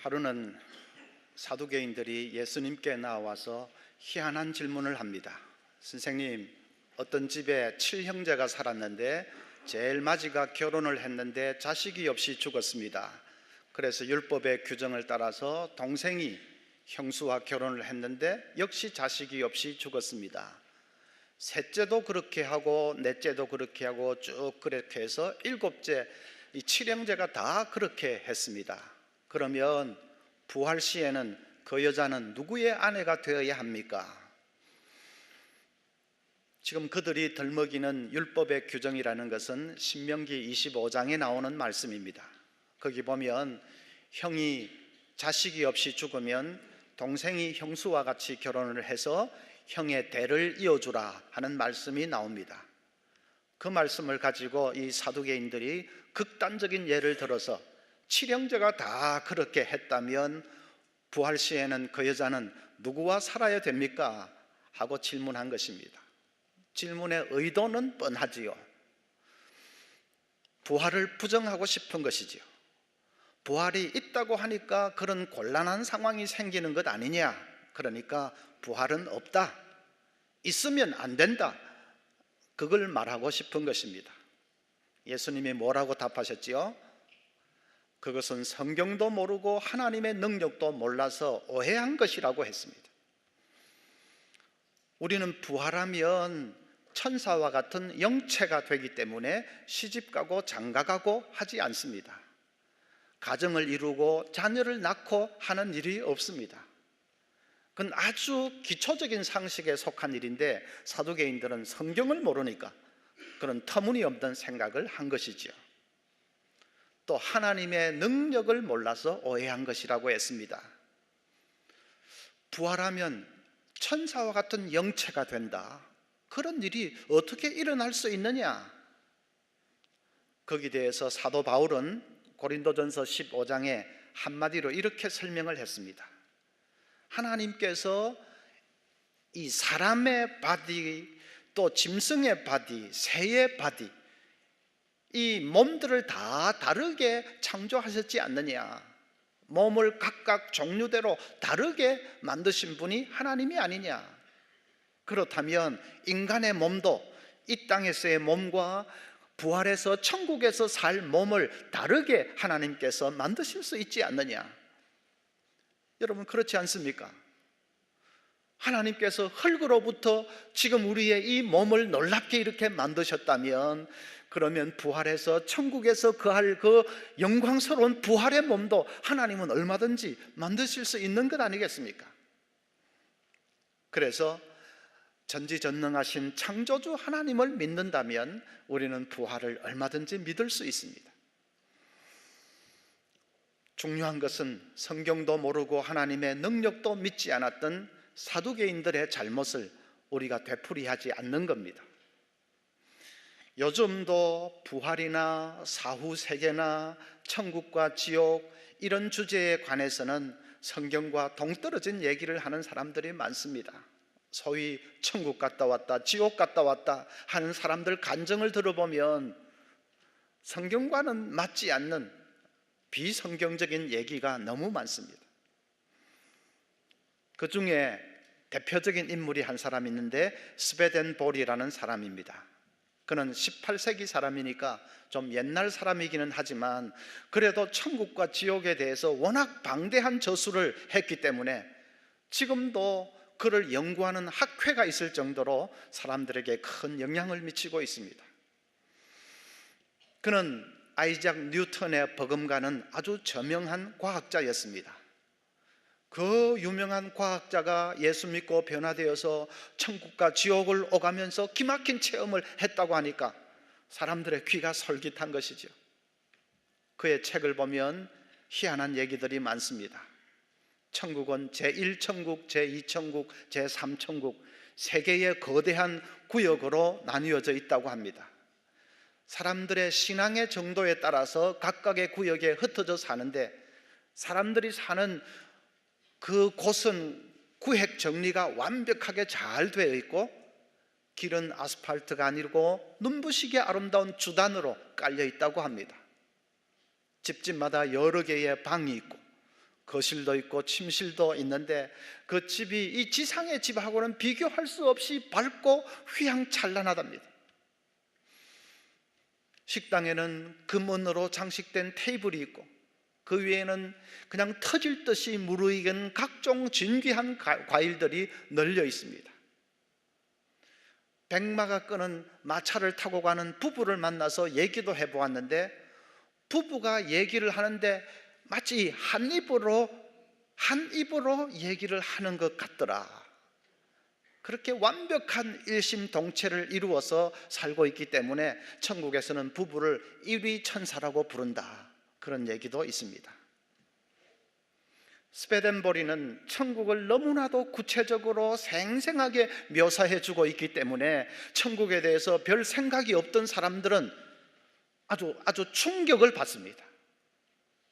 하루는 사두개인들이 예수님께 나와서 희한한 질문을 합니다. 선생님, 어떤 집에 7형제가 살았는데 제일 마지가 결혼을 했는데 자식이 없이 죽었습니다. 그래서 율법의 규정을 따라서 동생이 형수와 결혼을 했는데 역시 자식이 없이 죽었습니다. 셋째도 그렇게 하고 넷째도 그렇게 하고 쭉 그렇게 해서 일곱째, 이 7형제가 다 그렇게 했습니다. 그러면 부활 시에는 그 여자는 누구의 아내가 되어야 합니까? 지금 그들이 덜먹이는 율법의 규정이라는 것은 신명기 25장에 나오는 말씀입니다. 거기 보면 형이 자식이 없이 죽으면 동생이 형수와 같이 결혼을 해서 형의 대를 이어주라 하는 말씀이 나옵니다. 그 말씀을 가지고 이 사두개인들이 극단적인 예를 들어서 7형제가 다 그렇게 했다면 부활 시에는 그 여자는 누구와 살아야 됩니까? 하고 질문한 것입니다. 질문의 의도는 뻔하지요. 부활을 부정하고 싶은 것이지요. 부활이 있다고 하니까 그런 곤란한 상황이 생기는 것 아니냐? 그러니까 부활은 없다, 있으면 안 된다, 그걸 말하고 싶은 것입니다. 예수님이 뭐라고 답하셨지요? 그것은 성경도 모르고 하나님의 능력도 몰라서 오해한 것이라고 했습니다. 우리는 부활하면 천사와 같은 영체가 되기 때문에 시집가고 장가가고 하지 않습니다. 가정을 이루고 자녀를 낳고 하는 일이 없습니다. 그건 아주 기초적인 상식에 속한 일인데 사두개인들은 성경을 모르니까 그런 터무니없는 생각을 한 것이지요. 또 하나님의 능력을 몰라서 오해한 것이라고 했습니다. 부활하면 천사와 같은 영체가 된다, 그런 일이 어떻게 일어날 수 있느냐? 거기에 대해서 사도 바울은 고린도전서 15장에 한마디로 이렇게 설명을 했습니다. 하나님께서 이 사람의 바디, 또 짐승의 바디, 새의 바디, 이 몸들을 다 다르게 창조하셨지 않느냐? 몸을 각각 종류대로 다르게 만드신 분이 하나님이 아니냐? 그렇다면 인간의 몸도 이 땅에서의 몸과 부활해서 천국에서 살 몸을 다르게 하나님께서 만드실 수 있지 않느냐? 여러분, 그렇지 않습니까? 하나님께서 흙으로부터 지금 우리의 이 몸을 놀랍게 이렇게 만드셨다면, 그러면 부활해서 천국에서 거할 그 영광스러운 부활의 몸도 하나님은 얼마든지 만드실 수 있는 것 아니겠습니까? 그래서 전지전능하신 창조주 하나님을 믿는다면 우리는 부활을 얼마든지 믿을 수 있습니다. 중요한 것은 성경도 모르고 하나님의 능력도 믿지 않았던 사두개인들의 잘못을 우리가 되풀이하지 않는 겁니다. 요즘도 부활이나 사후세계나 천국과 지옥 이런 주제에 관해서는 성경과 동떨어진 얘기를 하는 사람들이 많습니다. 소위 천국 갔다 왔다, 지옥 갔다 왔다 하는 사람들 간증을 들어보면 성경과는 맞지 않는 비성경적인 얘기가 너무 많습니다. 그 중에 대표적인 인물이 한 사람 있는데 스베덴볼이라는 사람입니다. 그는 18세기 사람이니까 좀 옛날 사람이기는 하지만 그래도 천국과 지옥에 대해서 워낙 방대한 저술을 했기 때문에 지금도 그를 연구하는 학회가 있을 정도로 사람들에게 큰 영향을 미치고 있습니다. 그는 아이작 뉴턴의 버금가는 아주 저명한 과학자였습니다. 그 유명한 과학자가 예수 믿고 변화되어서 천국과 지옥을 오가면서 기막힌 체험을 했다고 하니까 사람들의 귀가 솔깃한 것이죠. 그의 책을 보면 희한한 얘기들이 많습니다. 천국은 제1천국, 제2천국, 제3천국 세 개의 거대한 구역으로 나뉘어져 있다고 합니다. 사람들의 신앙의 정도에 따라서 각각의 구역에 흩어져 사는데 사람들이 사는 그 곳은 구획 정리가 완벽하게 잘 되어 있고 길은 아스팔트가 아니고 눈부시게 아름다운 주단으로 깔려 있다고 합니다. 집집마다 여러 개의 방이 있고 거실도 있고 침실도 있는데 그 집이 이 지상의 집하고는 비교할 수 없이 밝고 휘황찬란하답니다. 식당에는 금은으로 장식된 테이블이 있고 그 위에는 그냥 터질 듯이 무르익은 각종 진귀한 과일들이 널려 있습니다. 백마가 끄는 마차를 타고 가는 부부를 만나서 얘기도 해보았는데 부부가 얘기를 하는데 마치 한 입으로 얘기를 하는 것 같더라. 그렇게 완벽한 일심동체를 이루어서 살고 있기 때문에 천국에서는 부부를 일위천사라고 부른다, 그런 얘기도 있습니다. 스웨덴버리는 천국을 너무나도 구체적으로 생생하게 묘사해 주고 있기 때문에 천국에 대해서 별 생각이 없던 사람들은 아주 충격을 받습니다.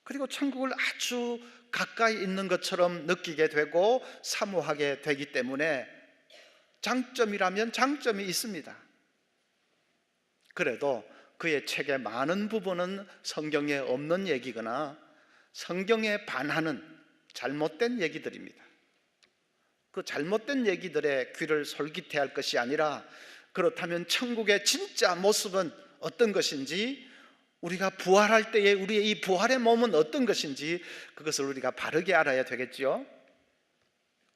그리고 천국을 아주 가까이 있는 것처럼 느끼게 되고 사모하게 되기 때문에 장점이라면 장점이 있습니다. 그래도 그의 책의 많은 부분은 성경에 없는 얘기거나 성경에 반하는 잘못된 얘기들입니다. 그 잘못된 얘기들에 귀를 솔깃해 할 것이 아니라, 그렇다면 천국의 진짜 모습은 어떤 것인지, 우리가 부활할 때의 우리의 이 부활의 몸은 어떤 것인지, 그것을 우리가 바르게 알아야 되겠죠.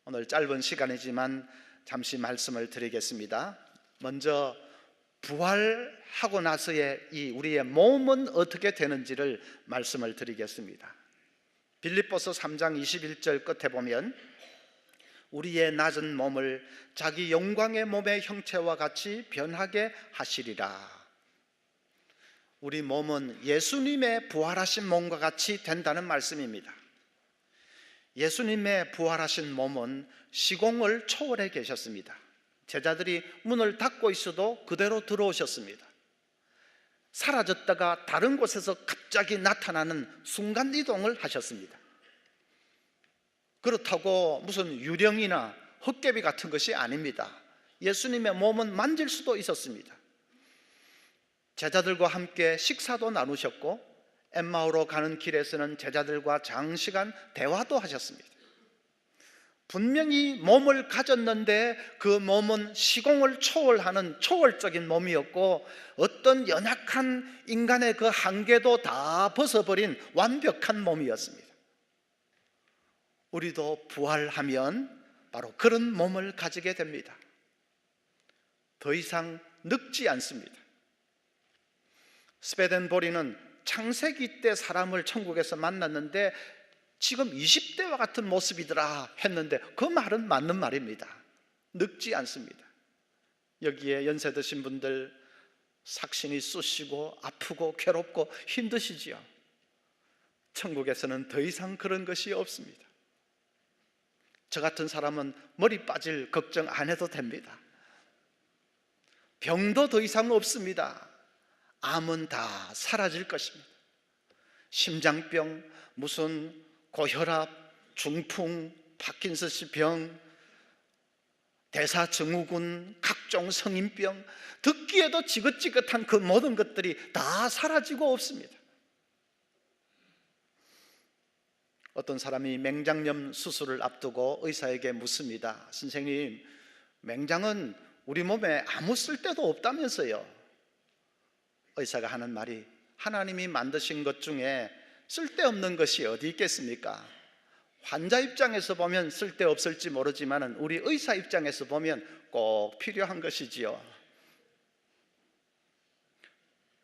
오늘 짧은 시간이지만 잠시 말씀을 드리겠습니다. 먼저 부활하고 나서의 이 우리의 몸은 어떻게 되는지를 말씀을 드리겠습니다. 빌립보서 3장 21절 끝에 보면 우리의 낮은 몸을 자기 영광의 몸의 형체와 같이 변하게 하시리라. 우리 몸은 예수님의 부활하신 몸과 같이 된다는 말씀입니다. 예수님의 부활하신 몸은 시공을 초월해 계셨습니다. 제자들이 문을 닫고 있어도 그대로 들어오셨습니다. 사라졌다가 다른 곳에서 갑자기 나타나는 순간이동을 하셨습니다. 그렇다고 무슨 유령이나 헛개비 같은 것이 아닙니다. 예수님의 몸은 만질 수도 있었습니다. 제자들과 함께 식사도 나누셨고 엠마오로 가는 길에서는 제자들과 장시간 대화도 하셨습니다. 분명히 몸을 가졌는데 그 몸은 시공을 초월하는 초월적인 몸이었고 어떤 연약한 인간의 그 한계도 다 벗어버린 완벽한 몸이었습니다. 우리도 부활하면 바로 그런 몸을 가지게 됩니다. 더 이상 늙지 않습니다. 스웨덴버리는 창세기 때 사람을 천국에서 만났는데 지금 20대와 같은 모습이더라 했는데 그 말은 맞는 말입니다. 늙지 않습니다. 여기에 연세 드신 분들 삭신이 쑤시고 아프고 괴롭고 힘드시지요. 천국에서는 더 이상 그런 것이 없습니다. 저 같은 사람은 머리 빠질 걱정 안 해도 됩니다. 병도 더 이상 없습니다. 암은 다 사라질 것입니다. 심장병, 무슨 고혈압, 중풍, 파킨슨氏병, 대사증후군, 각종 성인병, 듣기에도 지긋지긋한 그 모든 것들이 다 사라지고 없습니다. 어떤 사람이 맹장염 수술을 앞두고 의사에게 묻습니다. 선생님, 맹장은 우리 몸에 아무 쓸데도 없다면서요? 의사가 하는 말이, 하나님이 만드신 것 중에 쓸데없는 것이 어디 있겠습니까? 환자 입장에서 보면 쓸데없을지 모르지만 우리 의사 입장에서 보면 꼭 필요한 것이지요.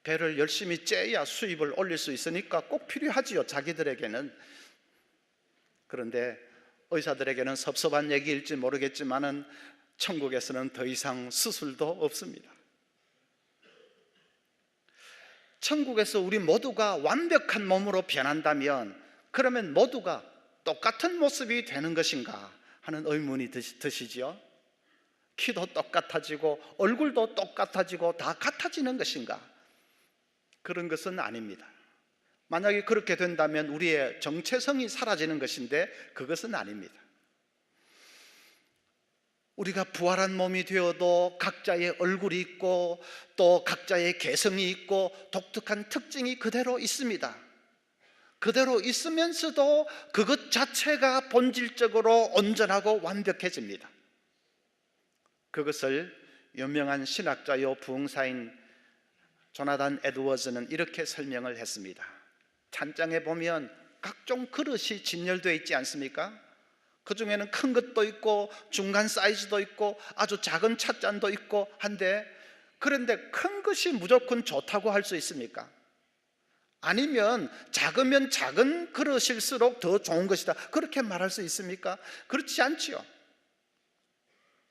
배를 열심히 째야 수입을 올릴 수 있으니까 꼭 필요하지요, 자기들에게는. 그런데 의사들에게는 섭섭한 얘기일지 모르겠지만 천국에서는 더 이상 수술도 없습니다. 천국에서 우리 모두가 완벽한 몸으로 변한다면 그러면 모두가 똑같은 모습이 되는 것인가 하는 의문이 드시죠? 키도 똑같아지고 얼굴도 똑같아지고 다 같아지는 것인가? 그런 것은 아닙니다. 만약에 그렇게 된다면 우리의 정체성이 사라지는 것인데 그것은 아닙니다. 우리가 부활한 몸이 되어도 각자의 얼굴이 있고 또 각자의 개성이 있고 독특한 특징이 그대로 있습니다. 그대로 있으면서도 그것 자체가 본질적으로 온전하고 완벽해집니다. 그것을 유명한 신학자요 부흥사인 조나단 에드워즈는 이렇게 설명을 했습니다. 찬장에 보면 각종 그릇이 진열되어 있지 않습니까? 그 중에는 큰 것도 있고 중간 사이즈도 있고 아주 작은 찻잔도 있고 한데, 그런데 큰 것이 무조건 좋다고 할 수 있습니까? 아니면 작으면 작은 그릇일수록 더 좋은 것이다, 그렇게 말할 수 있습니까? 그렇지 않지요.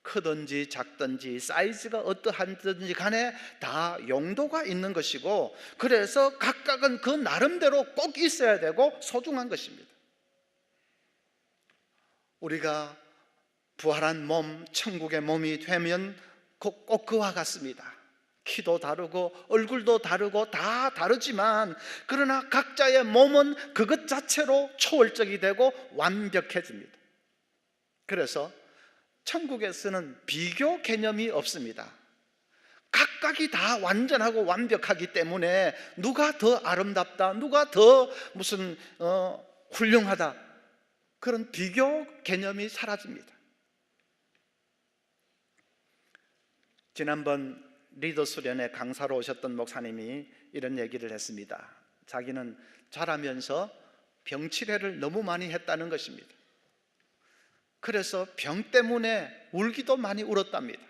크든지 작든지 사이즈가 어떠하든지 간에 다 용도가 있는 것이고, 그래서 각각은 그 나름대로 꼭 있어야 되고 소중한 것입니다. 우리가 부활한 몸, 천국의 몸이 되면 꼭 그와 같습니다. 키도 다르고 얼굴도 다르고 다 다르지만, 그러나 각자의 몸은 그것 자체로 초월적이 되고 완벽해집니다. 그래서 천국에서는 비교 개념이 없습니다. 각각이 다 완전하고 완벽하기 때문에 누가 더 아름답다, 누가 더 무슨 훌륭하다, 그런 비교 개념이 사라집니다. 지난번 리더 수련회 강사로 오셨던 목사님이 이런 얘기를 했습니다. 자기는 자라면서 병치레를 너무 많이 했다는 것입니다. 그래서 병 때문에 울기도 많이 울었답니다.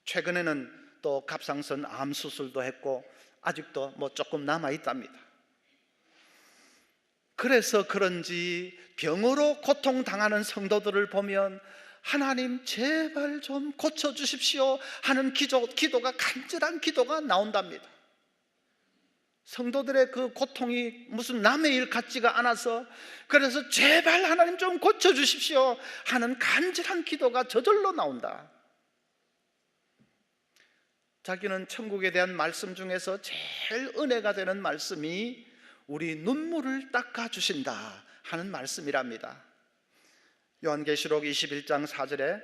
최근에는 또 갑상선 암 수술도 했고 아직도 조금 남아있답니다. 그래서 그런지 병으로 고통당하는 성도들을 보면 하나님 제발 좀 고쳐주십시오 하는 기도가, 간절한 기도가 나온답니다. 성도들의 그 고통이 무슨 남의 일 같지가 않아서, 그래서 제발 하나님 좀 고쳐주십시오 하는 간절한 기도가 저절로 나온다. 자기는 천국에 대한 말씀 중에서 제일 은혜가 되는 말씀이 우리 눈물을 닦아주신다 하는 말씀이랍니다. 요한계시록 21장 4절에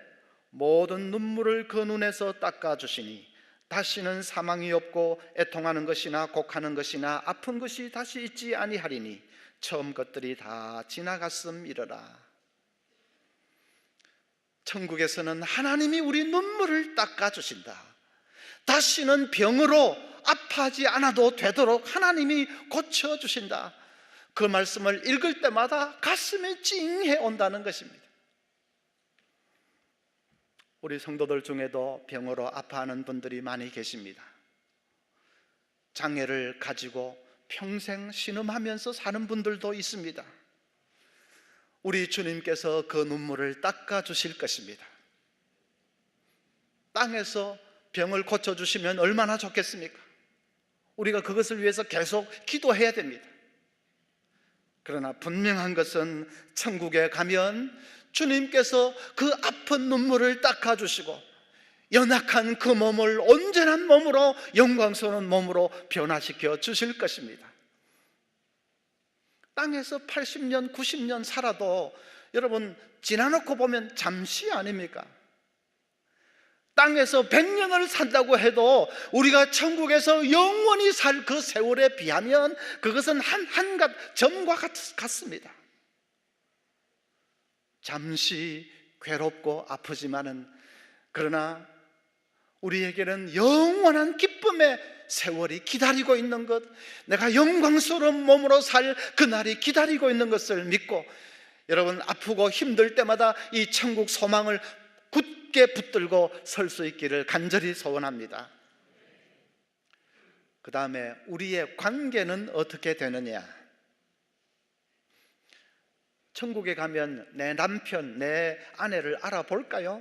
모든 눈물을 그 눈에서 닦아주시니 다시는 사망이 없고 애통하는 것이나 곡하는 것이나 아픈 것이 다시 있지 아니하리니 처음 것들이 다 지나갔음이러라. 천국에서는 하나님이 우리 눈물을 닦아주신다. 다시는 병으로 아파하지 않아도 되도록 하나님이 고쳐주신다. 그 말씀을 읽을 때마다 가슴이 찡해 온다는 것입니다. 우리 성도들 중에도 병으로 아파하는 분들이 많이 계십니다. 장애를 가지고 평생 신음하면서 사는 분들도 있습니다. 우리 주님께서 그 눈물을 닦아주실 것입니다. 땅에서 병을 고쳐주시면 얼마나 좋겠습니까? 우리가 그것을 위해서 계속 기도해야 됩니다. 그러나 분명한 것은 천국에 가면 주님께서 그 아픈 눈물을 닦아주시고 연약한 그 몸을 온전한 몸으로, 영광스러운 몸으로 변화시켜 주실 것입니다. 땅에서 80년, 90년 살아도 여러분 지나놓고 보면 잠시 아닙니까? 땅에서 100년을 산다고 해도 우리가 천국에서 영원히 살 그 세월에 비하면 그것은 한갓 점과 같습니다. 잠시 괴롭고 아프지만은, 그러나 우리에게는 영원한 기쁨의 세월이 기다리고 있는 것, 내가 영광스러운 몸으로 살 그날이 기다리고 있는 것을 믿고, 여러분 아프고 힘들 때마다 이 천국 소망을 굳게 붙들고 설 수 있기를 간절히 소원합니다. 그 다음에 우리의 관계는 어떻게 되느냐? 천국에 가면 내 남편, 내 아내를 알아볼까요?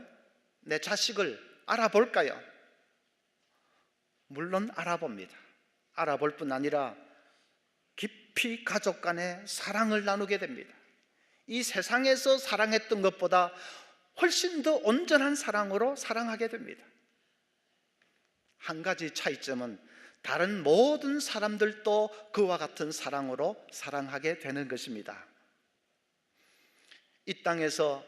내 자식을 알아볼까요? 물론 알아봅니다. 알아볼 뿐 아니라 깊이 가족 간에 사랑을 나누게 됩니다. 이 세상에서 사랑했던 것보다 훨씬 더 온전한 사랑으로 사랑하게 됩니다. 한 가지 차이점은 다른 모든 사람들도 그와 같은 사랑으로 사랑하게 되는 것입니다. 이 땅에서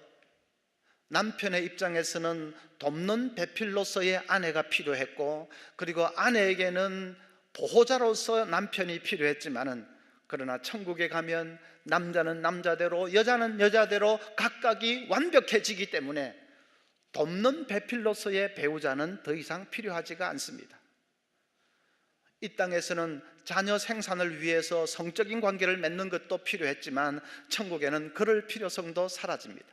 남편의 입장에서는 돕는 배필로서의 아내가 필요했고, 그리고 아내에게는 보호자로서 남편이 필요했지만은, 그러나 천국에 가면 남자는 남자대로 여자는 여자대로 각각이 완벽해지기 때문에 돕는 배필로서의 배우자는 더 이상 필요하지가 않습니다. 이 땅에서는 자녀 생산을 위해서 성적인 관계를 맺는 것도 필요했지만 천국에는 그럴 필요성도 사라집니다.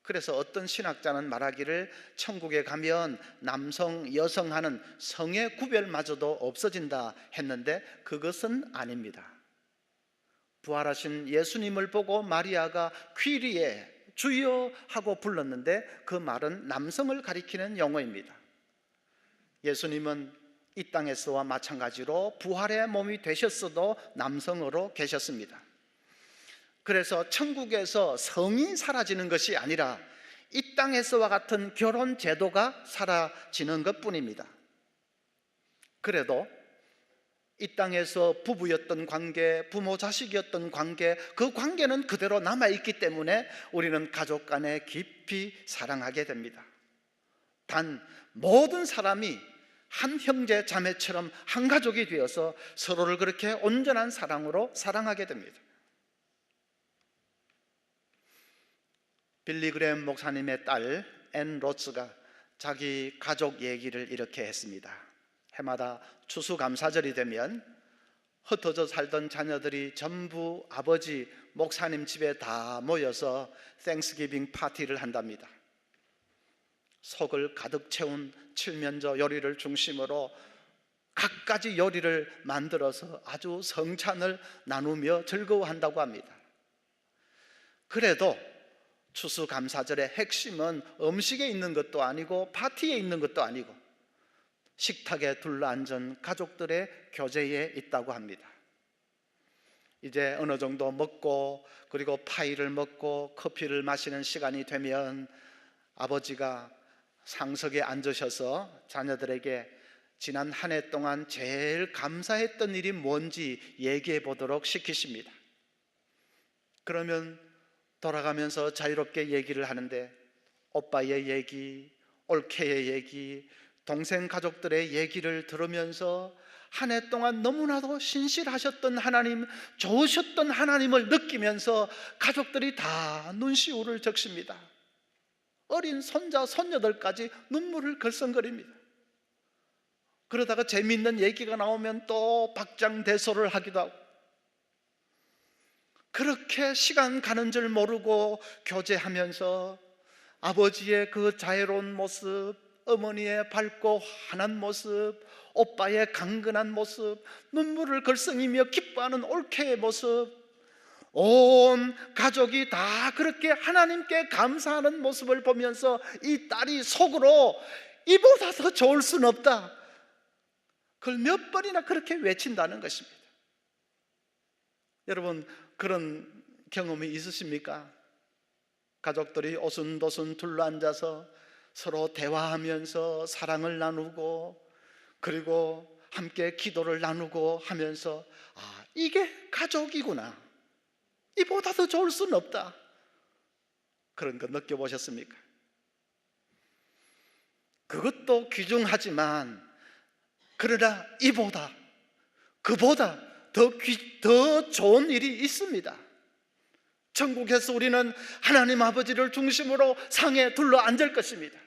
그래서 어떤 신학자는 말하기를 천국에 가면 남성, 여성 하는 성의 구별마저도 없어진다 했는데 그것은 아닙니다. 부활하신 예수님을 보고 마리아가 퀴리에 주여 하고 불렀는데 그 말은 남성을 가리키는 용어입니다. 예수님은 이 땅에서와 마찬가지로 부활의 몸이 되셨어도 남성으로 계셨습니다. 그래서 천국에서 성이 사라지는 것이 아니라 이 땅에서와 같은 결혼 제도가 사라지는 것뿐입니다. 그래도 이 땅에서 부부였던 관계, 부모 자식이었던 관계, 그 관계는 그대로 남아있기 때문에 우리는 가족 간에 깊이 사랑하게 됩니다. 단 모든 사람이 한 형제 자매처럼 한 가족이 되어서 서로를 그렇게 온전한 사랑으로 사랑하게 됩니다. 빌리 그레엄 목사님의 딸 앤 로츠가 자기 가족 얘기를 이렇게 했습니다. 해마다 추수감사절이 되면 흩어져 살던 자녀들이 전부 아버지 목사님 집에 다 모여서 땡스기빙 파티를 한답니다. 속을 가득 채운 칠면조 요리를 중심으로 갖가지 요리를 만들어서 아주 성찬을 나누며 즐거워한다고 합니다. 그래도 추수감사절의 핵심은 음식에 있는 것도 아니고 파티에 있는 것도 아니고 식탁에 둘러앉은 가족들의 교제에 있다고 합니다. 이제 어느 정도 먹고 그리고 파이를 먹고 커피를 마시는 시간이 되면 아버지가 상석에 앉으셔서 자녀들에게 지난 한 해 동안 제일 감사했던 일이 뭔지 얘기해 보도록 시키십니다. 그러면 돌아가면서 자유롭게 얘기를 하는데 오빠의 얘기, 올케의 얘기, 동생 가족들의 얘기를 들으면서 한 해 동안 너무나도 신실하셨던 하나님, 좋으셨던 하나님을 느끼면서 가족들이 다 눈시울을 적십니다. 어린 손자, 손녀들까지 눈물을 글썽거립니다. 그러다가 재미있는 얘기가 나오면 또 박장대소를 하기도 하고, 그렇게 시간 가는 줄 모르고 교제하면서 아버지의 그 자애로운 모습, 어머니의 밝고 환한 모습, 오빠의 강건한 모습, 눈물을 글썽이며 기뻐하는 올케의 모습, 온 가족이 다 그렇게 하나님께 감사하는 모습을 보면서 이 딸이 속으로 이보다 더 좋을 수는 없다, 그걸 몇 번이나 그렇게 외친다는 것입니다. 여러분, 그런 경험이 있으십니까? 가족들이 오순도순 둘러앉아서 서로 대화하면서 사랑을 나누고 그리고 함께 기도를 나누고 하면서 아, 이게 가족이구나, 이보다 더 좋을 수는 없다, 그런 거 느껴보셨습니까? 그것도 귀중하지만 그러나 이보다, 그보다 더 좋은 일이 있습니다. 천국에서 우리는 하나님 아버지를 중심으로 상에 둘러앉을 것입니다.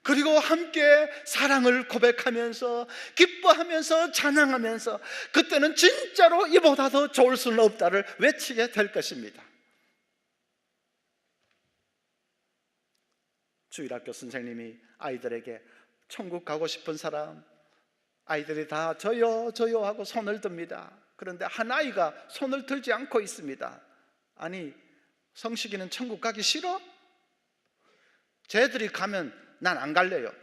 그리고 함께 사랑을 고백하면서 기뻐하면서 찬양하면서 그때는 진짜로 이보다 더 좋을 수는 없다를 외치게 될 것입니다. 주일학교 선생님이 아이들에게 천국 가고 싶은 사람, 아이들이 다 저요 저요 하고 손을 듭니다. 그런데 한 아이가 손을 들지 않고 있습니다. 아니, 성식이는 천국 가기 싫어? 쟤들이 가면 난 안 갈래요.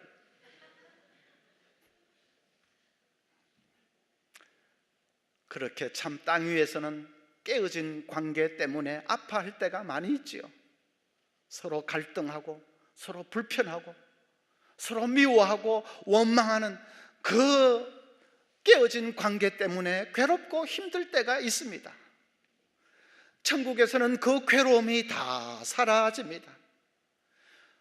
그렇게 참 땅 위에서는 깨어진 관계 때문에 아파할 때가 많이 있지요. 서로 갈등하고 서로 불편하고 서로 미워하고 원망하는 그 깨어진 관계 때문에 괴롭고 힘들 때가 있습니다. 천국에서는 그 괴로움이 다 사라집니다.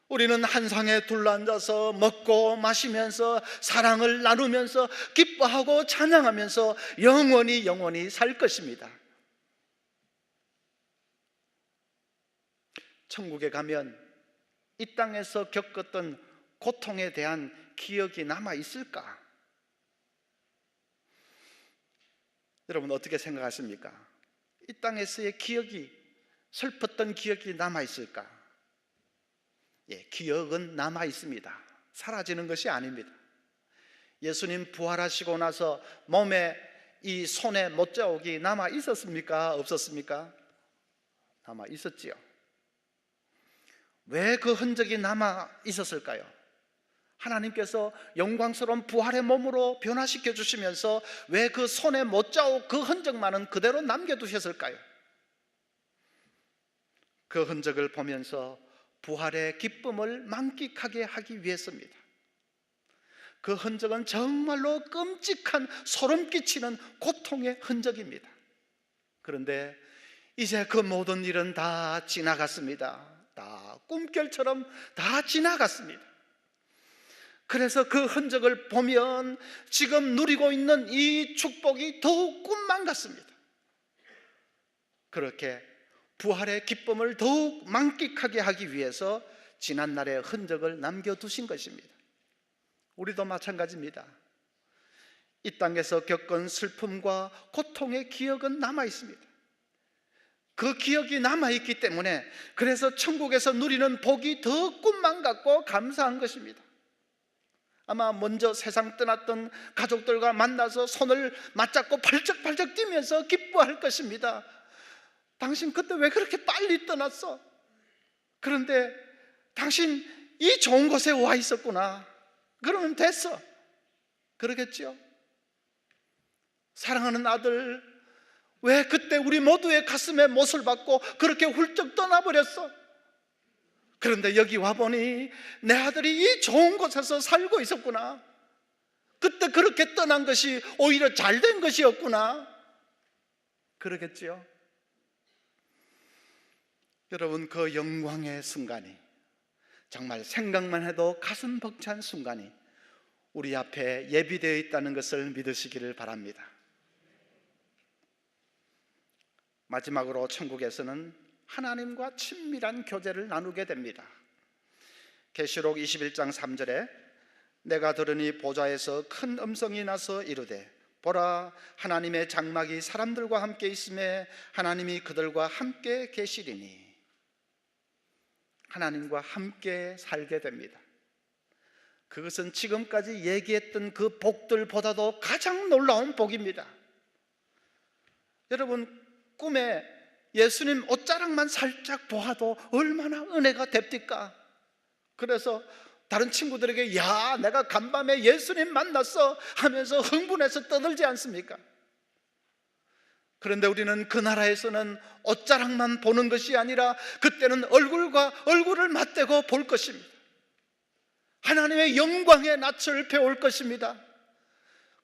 우리는 한 상에 둘러앉아서 먹고 마시면서 사랑을 나누면서 기뻐하고 찬양하면서 영원히 살 것입니다. 천국에 가면 이 땅에서 겪었던 고통에 대한 기억이 남아 있을까? 여러분 어떻게 생각하십니까? 이 땅에서의 기억이, 슬펐던 기억이 남아 있을까? 예, 기억은 남아 있습니다. 사라지는 것이 아닙니다. 예수님 부활하시고 나서 몸에 이 손에 못자국이 남아 있었습니까? 없었습니까? 남아 있었지요. 왜 그 흔적이 남아 있었을까요? 하나님께서 영광스러운 부활의 몸으로 변화시켜 주시면서 왜 그 손에 못자국 그 흔적만은 그대로 남겨두셨을까요? 그 흔적을 보면서 부활의 기쁨을 만끽하게 하기 위해서입니다. 그 흔적은 정말로 끔찍한 소름 끼치는 고통의 흔적입니다. 그런데 이제 그 모든 일은 다 지나갔습니다. 다 꿈결처럼 다 지나갔습니다. 그래서 그 흔적을 보면 지금 누리고 있는 이 축복이 더욱 꿈만 같습니다. 그렇게 부활의 기쁨을 더욱 만끽하게 하기 위해서 지난날의 흔적을 남겨두신 것입니다. 우리도 마찬가지입니다. 이 땅에서 겪은 슬픔과 고통의 기억은 남아 있습니다. 그 기억이 남아있기 때문에 그래서 천국에서 누리는 복이 더 꿈만 같고 감사한 것입니다. 아마 먼저 세상 떠났던 가족들과 만나서 손을 맞잡고 발쩍발쩍 뛰면서 기뻐할 것입니다. 당신 그때 왜 그렇게 빨리 떠났어? 그런데 당신 이 좋은 곳에 와 있었구나. 그러면 됐어. 그러겠죠? 사랑하는 아들, 왜 그때 우리 모두의 가슴에 못을 박고 그렇게 훌쩍 떠나버렸어? 그런데 여기 와보니 내 아들이 이 좋은 곳에서 살고 있었구나. 그때 그렇게 떠난 것이 오히려 잘된 것이었구나. 그러겠지요? 여러분, 그 영광의 순간이, 정말 생각만 해도 가슴 벅찬 순간이 우리 앞에 예비되어 있다는 것을 믿으시기를 바랍니다. 마지막으로 천국에서는 하나님과 친밀한 교제를 나누게 됩니다. 계시록 21장 3절에 내가 들으니 보좌에서 큰 음성이 나서 이르되 보라, 하나님의 장막이 사람들과 함께 있음에 하나님이 그들과 함께 계시리니, 하나님과 함께 살게 됩니다. 그것은 지금까지 얘기했던 그 복들보다도 가장 놀라운 복입니다. 여러분, 꿈에 예수님 옷자락만 살짝 보아도 얼마나 은혜가 됩니까? 그래서 다른 친구들에게 야, 내가 간밤에 예수님 만났어 하면서 흥분해서 떠들지 않습니까? 그런데 우리는 그 나라에서는 옷자락만 보는 것이 아니라 그때는 얼굴과 얼굴을 맞대고 볼 것입니다. 하나님의 영광의 낯을 배울 것입니다.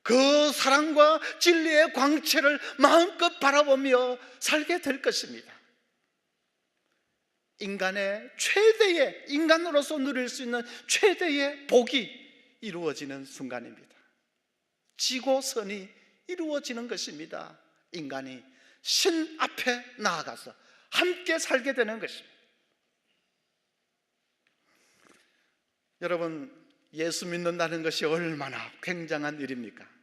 그 사랑과 진리의 광채를 마음껏 바라보며 살게 될 것입니다. 인간의 최대의, 인간으로서 누릴 수 있는 최대의 복이 이루어지는 순간입니다. 지고선이 이루어지는 것입니다. 인간이 신 앞에 나아가서 함께 살게 되는 것입니다. 여러분, 예수 믿는다는 것이 얼마나 굉장한 일입니까?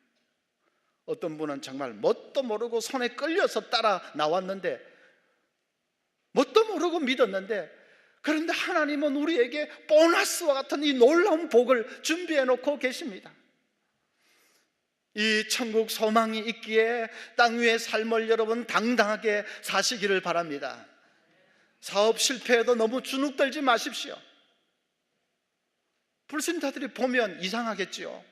어떤 분은 정말 뭣도 모르고 손에 끌려서 따라 나왔는데, 뭣도 모르고 믿었는데, 그런데 하나님은 우리에게 보너스와 같은 이 놀라운 복을 준비해 놓고 계십니다. 이 천국 소망이 있기에 땅 위의 삶을 여러분 당당하게 사시기를 바랍니다. 사업 실패해도 너무 주눅들지 마십시오. 불신자들이 보면 이상하겠지요.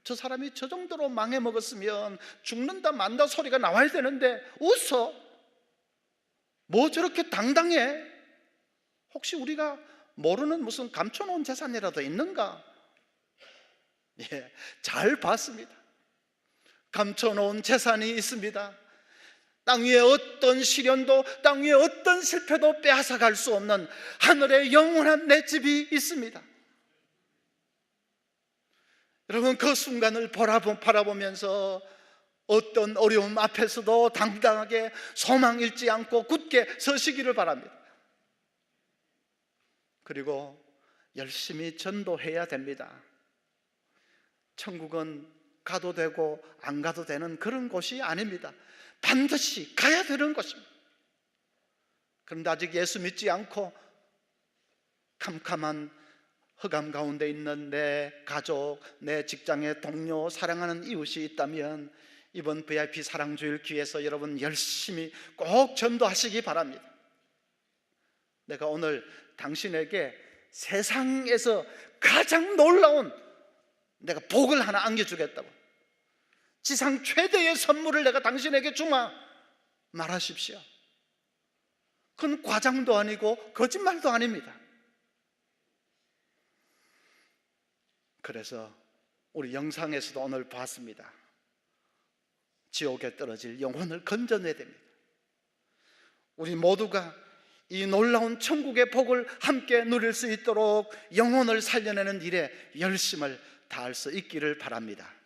저 사람이 저 정도로 망해먹었으면 죽는다 만다 소리가 나와야 되는데 웃어? 뭐 저렇게 당당해? 혹시 우리가 모르는 무슨 감춰놓은 재산이라도 있는가? 예, 잘 봤습니다. 감춰놓은 재산이 있습니다. 땅 위에 어떤 시련도, 땅 위에 어떤 실패도 빼앗아갈 수 없는 하늘의 영원한 내 집이 있습니다. 여러분, 그 순간을 바라보면서 어떤 어려움 앞에서도 당당하게 소망 잃지 않고 굳게 서시기를 바랍니다. 그리고 열심히 전도해야 됩니다. 천국은 가도 되고 안 가도 되는 그런 곳이 아닙니다. 반드시 가야 되는 곳입니다. 그런데 아직 예수 믿지 않고 캄캄한 흑암 가운데 있는 내 가족, 내 직장의 동료, 사랑하는 이웃이 있다면 이번 VIP 사랑주일 기회에서 여러분 열심히 꼭 전도하시기 바랍니다. 내가 오늘 당신에게 세상에서 가장 놀라운 내가 복을 하나 안겨주겠다고, 지상 최대의 선물을 내가 당신에게 주마 말하십시오. 그건 과장도 아니고 거짓말도 아닙니다. 그래서 우리 영상에서도 오늘 봤습니다. 지옥에 떨어질 영혼을 건져내야 됩니다. 우리 모두가 이 놀라운 천국의 복을 함께 누릴 수 있도록 영혼을 살려내는 일에 열심을 다할 수 있기를 바랍니다.